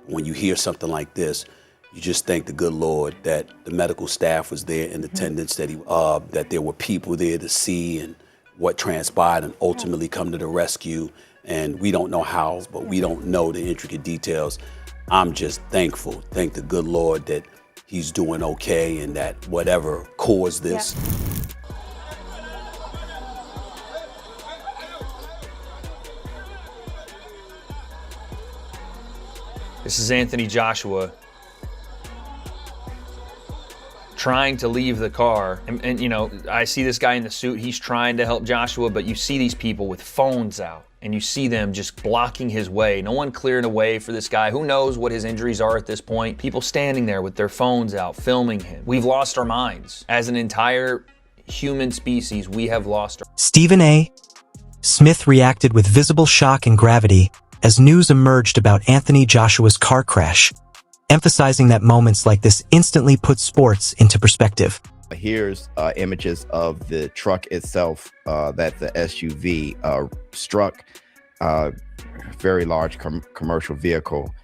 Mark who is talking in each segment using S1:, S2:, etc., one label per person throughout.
S1: When you hear something like this, you just thank the good Lord that the medical staff was there in attendance, that there were people there to see and what transpired and ultimately come to the rescue. And we don't know how, but we don't know the intricate details. I'm just thankful. Thank the good Lord that he's doing okay and that whatever caused this.
S2: This is Anthony Joshua trying to leave the car. And you know, I see this guy in the suit, he's trying to help Joshua, but you see these people with phones out and you see them just blocking his way. No one clearing a way for this guy. Who knows what his injuries are at this point? People standing there with their phones out, filming him. We've lost our minds. As an entire human species, we have lost our...
S3: Stephen A. Smith reacted with visible shock and gravity as news emerged about Anthony Joshua's car crash, emphasizing that moments like this instantly put sports into perspective.
S4: Here's images of the truck itself that the SUV struck, very large commercial vehicle.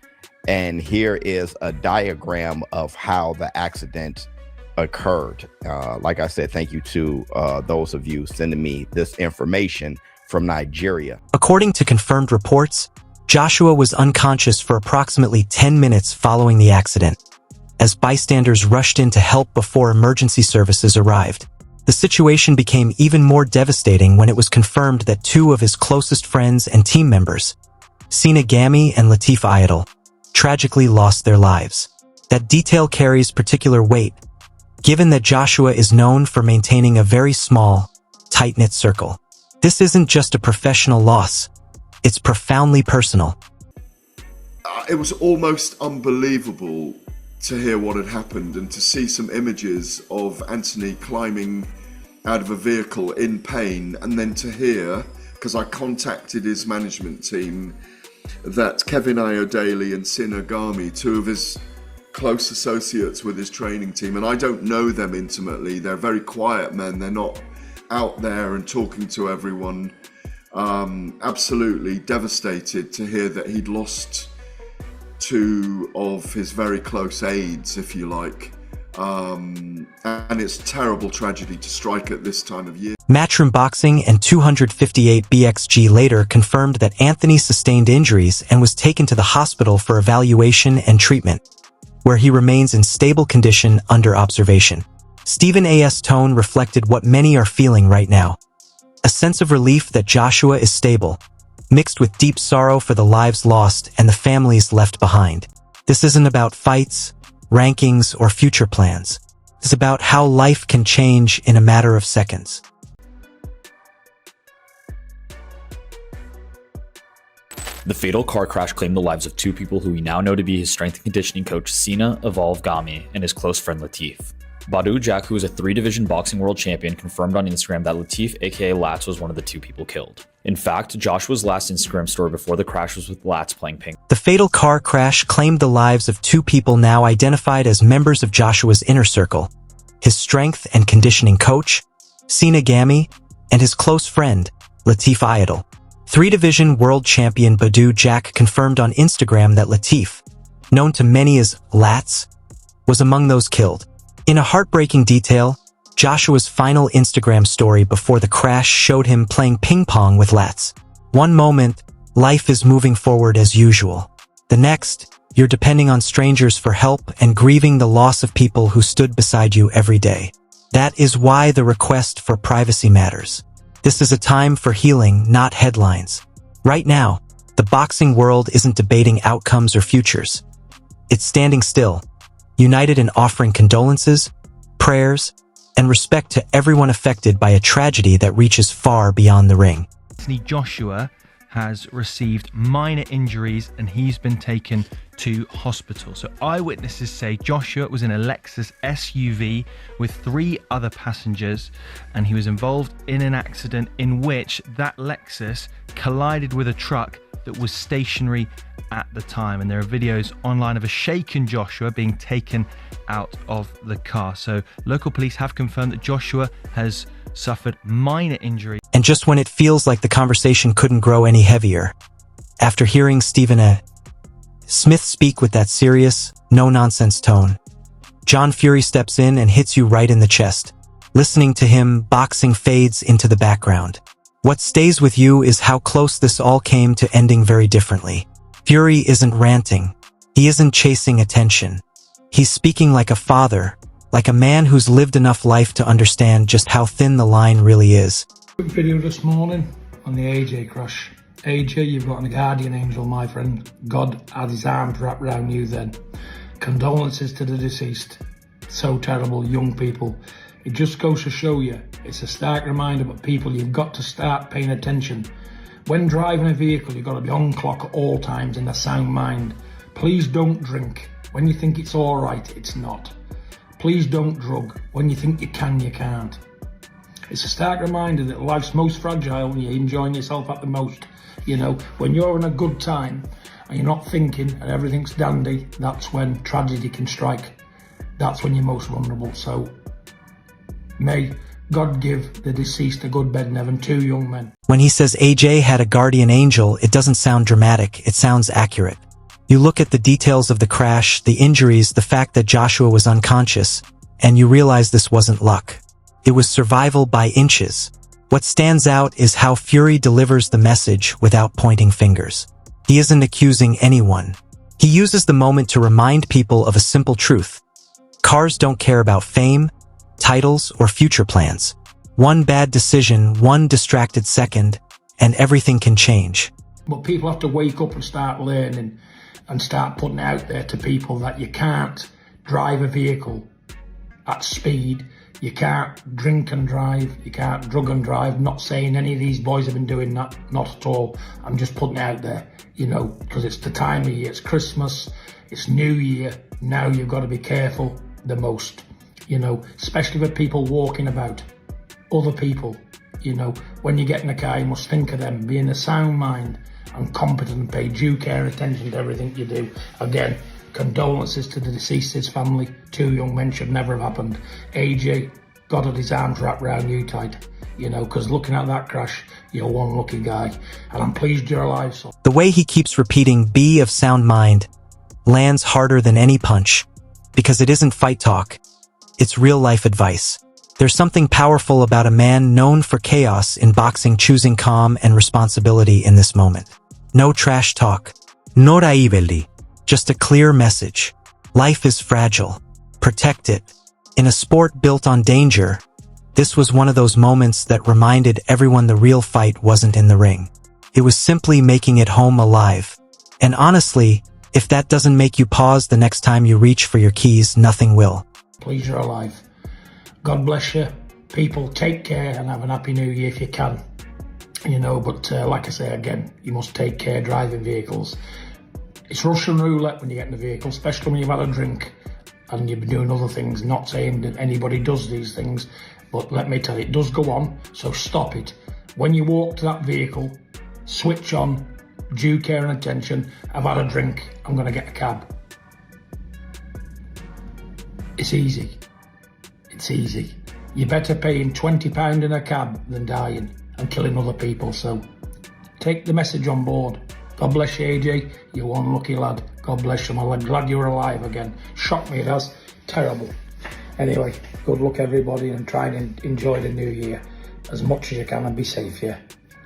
S4: And here is a diagram of how the accident occurred. Like I said, thank you to those of you sending me this information from Nigeria.
S3: According to confirmed reports, Joshua was unconscious for approximately 10 minutes following the accident, as bystanders rushed in to help before emergency services arrived. The situation became even more devastating when it was confirmed that two of his closest friends and team members, Sina Gami and Latif Ayadol, tragically lost their lives. That detail carries particular weight, given that Joshua is known for maintaining a very small, tight-knit circle. This isn't just a professional loss. It's profoundly personal.
S5: It was almost unbelievable to hear what had happened and to see some images of Anthony climbing out of a vehicle in pain, and then to hear, because I contacted his management team, that Kevin Ayodele and Sina Gami, two of his close associates with his training team, and I don't know them intimately, they're very quiet men, they're not out there and talking to everyone. Absolutely devastated to hear that he'd lost two of his very close aides, if you like. And it's a terrible tragedy to strike at this time of year.
S3: Matchroom Boxing and 258BXG later confirmed that Anthony sustained injuries and was taken to the hospital for evaluation and treatment, where he remains in stable condition under observation. Stephen A.'s tone reflected what many are feeling right now. A sense of relief that Joshua is stable, mixed with deep sorrow for the lives lost and the families left behind. This isn't about fights, rankings, or future plans. It's about how life can change in a matter of seconds.
S6: The fatal car crash claimed the lives of two people who we now know to be his strength and conditioning coach Sina Evolve Gami and his close friend Latif. Badu Jack, who is a 3-division boxing world champion, confirmed on Instagram that Latif, aka Lats, was one of the two people killed. In fact, Joshua's last Instagram story before the crash was with Lats playing ping.
S3: The fatal car crash claimed the lives of two people now identified as members of Joshua's inner circle: his strength and conditioning coach, Sina Gami, and his close friend, Latif Ayadol. 3-division world champion Badu Jack confirmed on Instagram that Latif, known to many as Lats, was among those killed. In a heartbreaking detail, Joshua's final Instagram story before the crash showed him playing ping pong with Lats. One moment, life is moving forward as usual. The next, you're depending on strangers for help and grieving the loss of people who stood beside you every day. That is why the request for privacy matters. This is a time for healing, not headlines. Right now, the boxing world isn't debating outcomes or futures. It's standing still, united in offering condolences, prayers, and respect to everyone affected by a tragedy that reaches far beyond the ring.
S7: Anthony Joshua has received minor injuries and he's been taken to hospital. So eyewitnesses say Joshua was in a Lexus SUV with 3 other passengers, and he was involved in an accident in which that Lexus collided with a truck that was stationary at the time. And there are videos online of a shaken Joshua being taken out of the car. So local police have confirmed that Joshua has suffered minor injury.
S3: And just when it feels like the conversation couldn't grow any heavier, after hearing Stephen A. Smith speak with that serious, no-nonsense tone. John Fury steps in and hits you right in the chest. Listening to him, boxing fades into the background. What stays with you is how close this all came to ending very differently. Fury isn't ranting. He isn't chasing attention. He's speaking like a father, like a man who's lived enough life to understand just how thin the line really is.
S8: Quick video this morning on the AJ crash. AJ, you've got a guardian angel, my friend. God had his arms wrapped around you then. Condolences to the deceased. So terrible, young people. It just goes to show you, it's a stark reminder, but people, you've got to start paying attention. When driving a vehicle, you've got to be on clock at all times in a sound mind. Please don't drink. When you think it's all right, it's not. Please don't drug. When you think you can, you can't. It's a stark reminder that life's most fragile when you're enjoying yourself at the most. You know, when you're having a good time and you're not thinking and everything's dandy, that's when tragedy can strike. That's when you're most vulnerable. So may God give the deceased a good bed in heaven, 2 young men.
S3: When he says AJ had a guardian angel, it doesn't sound dramatic, it sounds accurate. You look at the details of the crash, the injuries, the fact that Joshua was unconscious, and you realize this wasn't luck. It was survival by inches. What stands out is how Fury delivers the message without pointing fingers. He isn't accusing anyone. He uses the moment to remind people of a simple truth. Cars don't care about fame, titles, or future plans. One bad decision, one distracted second, and everything can change.
S8: But people have to wake up and start learning and start putting out there to people that you can't drive a vehicle at speed. You can't drink and drive, you can't drug and drive. Not saying any of these boys have been doing that, not at all. I'm just putting it out there, you know, because it's the time of year, it's Christmas, it's New Year. Now you've got to be careful the most, you know, especially with people walking about, other people, you know. When you get in a car, you must think of them, be in a sound mind and competent and pay due care and attention to everything you do. Again, condolences to the deceased's family. 2 young men should never have happened. AJ, God had his arms wrapped around you tight, you know, because looking at that crash, you're one lucky guy. And I'm pleased you're alive, son.
S3: The way he keeps repeating "be of sound mind" lands harder than any punch, because it isn't fight talk, it's real-life advice. There's something powerful about a man known for chaos in boxing choosing calm and responsibility in this moment. No trash talk. No raivelli. Just a clear message. Life is fragile. Protect it. In a sport built on danger, this was one of those moments that reminded everyone the real fight wasn't in the ring. It was simply making it home alive. And honestly, if that doesn't make you pause the next time you reach for your keys, nothing will.
S8: Please, you're alive. God bless you. People, take care and have an happy new year if you can. You know, but like I say again, you must take care driving vehicles. It's Russian roulette when you get in the vehicle, especially when you've had a drink and you've been doing other things. Not saying that anybody does these things, but let me tell you, it does go on, so stop it. When you walk to that vehicle, switch on, due care and attention. I've had a drink, I'm going to get a cab. It's easy. It's easy. You're better paying £20 in a cab than dying and killing other people, so take the message on board. God bless you, AJ. You're one lucky lad. God bless you. I'm glad you're alive again. Shocked me, it has. Terrible. Anyway, good luck, everybody, and try and enjoy the new year as much as you can and be safe, yeah?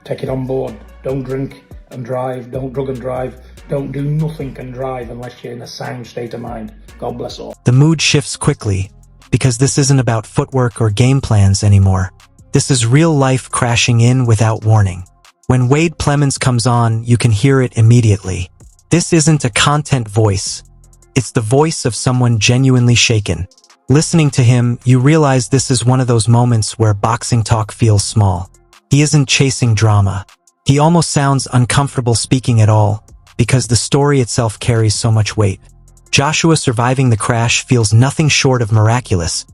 S8: Take it on board. Don't drink and drive. Don't drug and drive. Don't do nothing and drive unless you're in a sound state of mind. God bless all.
S3: The mood shifts quickly, because this isn't about footwork or game plans anymore. This is real life crashing in without warning. When Wade Plemons comes on, you can hear it immediately. This isn't a content voice. It's the voice of someone genuinely shaken. Listening to him, you realize this is one of those moments where boxing talk feels small. He isn't chasing drama. He almost sounds uncomfortable speaking at all, because the story itself carries so much weight. Joshua surviving the crash feels nothing short of miraculous,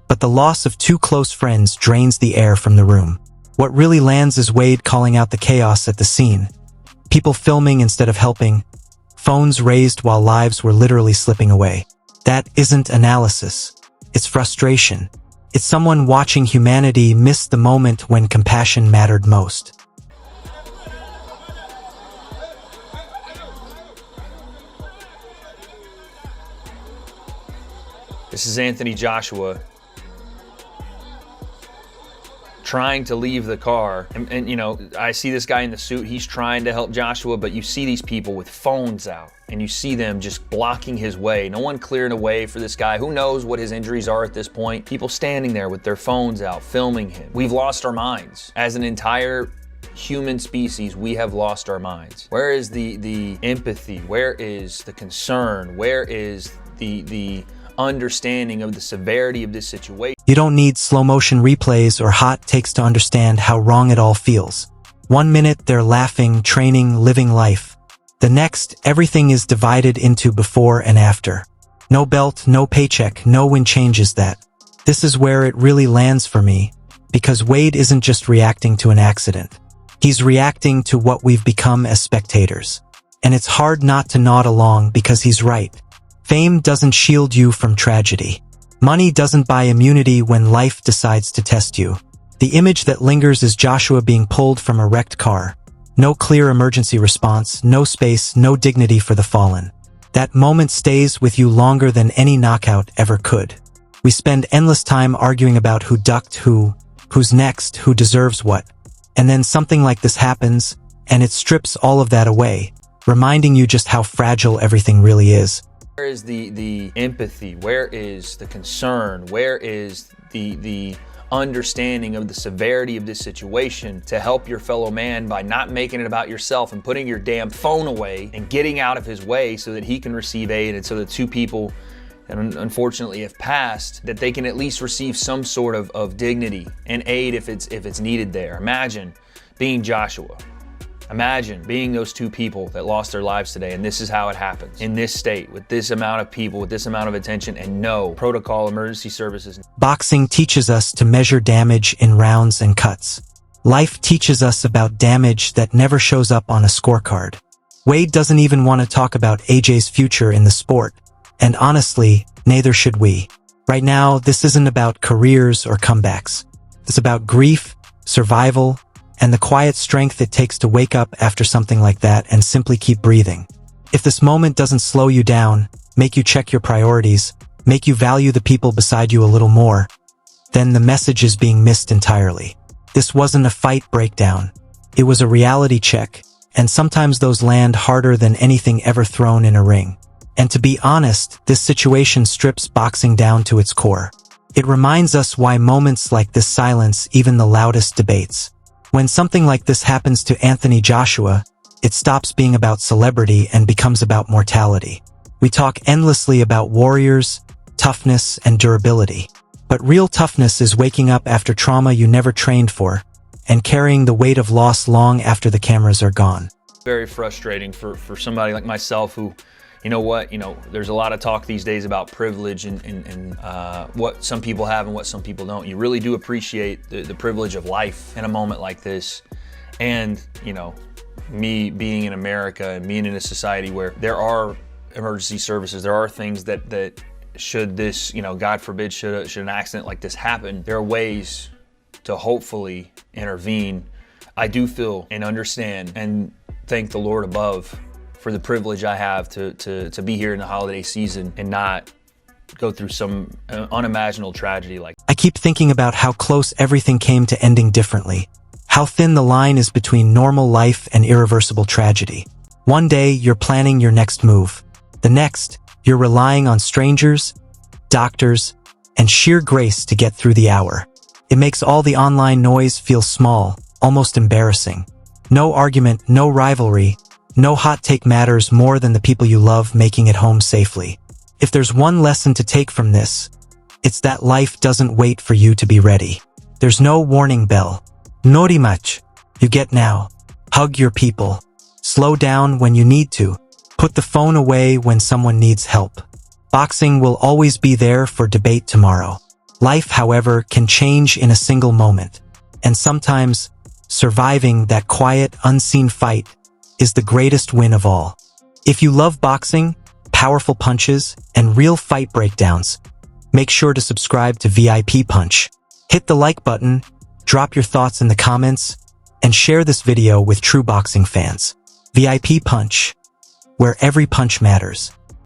S3: but the loss of 2 close friends drains the air from the room. What really lands is Wade calling out the chaos at the scene. People filming instead of helping. Phones raised while lives were literally slipping away. That isn't analysis. It's frustration. It's someone watching humanity miss the moment when compassion mattered most.
S2: This is Anthony Joshua trying to leave the car. And you know, I see this guy in the suit, he's trying to help Joshua, but you see these people with phones out and you see them just blocking his way. No one clearing a way for this guy. Who knows what his injuries are at this point? People standing there with their phones out, filming him. We've lost our minds. As an entire human species, we have lost our minds. Where is the empathy? Where is the concern? Where is the understanding of the severity of this situation?
S3: You don't need slow motion replays or hot takes to understand how wrong it all feels. 1 minute they're laughing, training, living life. The next, everything is divided into before and after. No belt, no paycheck, no win changes that. This is where it really lands for me, because Wade isn't just reacting to an accident. He's reacting to what we've become as spectators. And it's hard not to nod along because he's right. Fame doesn't shield you from tragedy. Money doesn't buy immunity when life decides to test you. The image that lingers is Joshua being pulled from a wrecked car. No clear emergency response, no space, no dignity for the fallen. That moment stays with you longer than any knockout ever could. We spend endless time arguing about who ducked who's next, who deserves what. And then something like this happens, and it strips all of that away, reminding you just how fragile everything really is.
S2: Where is the empathy? Where is the concern? Where is the understanding of the severity of this situation to help your fellow man by not making it about yourself and putting your damn phone away and getting out of his way so that he can receive aid, and so that two people that unfortunately have passed, that they can at least receive some sort of dignity and aid if it's needed there. Imagine being Joshua. Imagine being those two people that lost their lives today, and this is how it happens. In this state, with this amount of people, with this amount of attention, and no protocol emergency services.
S3: Boxing teaches us to measure damage in rounds and cuts. Life teaches us about damage that never shows up on a scorecard. Wade doesn't even want to talk about AJ's future in the sport, and honestly, neither should we. Right now, this isn't about careers or comebacks. It's about grief, survival, and the quiet strength it takes to wake up after something like that and simply keep breathing. If this moment doesn't slow you down, make you check your priorities, make you value the people beside you a little more, then the message is being missed entirely. This wasn't a fight breakdown. It was a reality check, and sometimes those land harder than anything ever thrown in a ring. And to be honest, this situation strips boxing down to its core. It reminds us why moments like this silence even the loudest debates. When something like this happens to Anthony Joshua, it stops being about celebrity and becomes about mortality. We talk endlessly about warriors, toughness, and durability. But real toughness is waking up after trauma you never trained for, and carrying the weight of loss long after the cameras are gone.
S2: Very frustrating for somebody like myself who, there's a lot of talk these days about privilege and what some people have and what some people don't. You really do appreciate the privilege of life in a moment like this. And, me being in America and being in a society where there are emergency services, there are things that should this, God forbid, should an accident like this happen, there are ways to hopefully intervene. I do feel and understand and thank the Lord above for the privilege I have to be here in the holiday season and not go through some unimaginable tragedy like.
S3: I keep thinking about how close everything came to ending differently. How thin the line is between normal life and irreversible tragedy. One day, you're planning your next move. The next, you're relying on strangers, doctors, and sheer grace to get through the hour. It makes all the online noise feel small, almost embarrassing. No argument, no rivalry, no hot take matters more than the people you love making it home safely. If there's one lesson to take from this, it's that life doesn't wait for you to be ready. There's no warning bell. Nori much. You get now. Hug your people. Slow down when you need to. Put the phone away when someone needs help. Boxing will always be there for debate tomorrow. Life, however, can change in a single moment. And sometimes, surviving that quiet, unseen fight is the greatest win of all. If you love boxing, powerful punches, and real fight breakdowns, make sure to subscribe to VIP Punch. Hit the like button, drop your thoughts in the comments, and share this video with true boxing fans. VIP Punch, where every punch matters.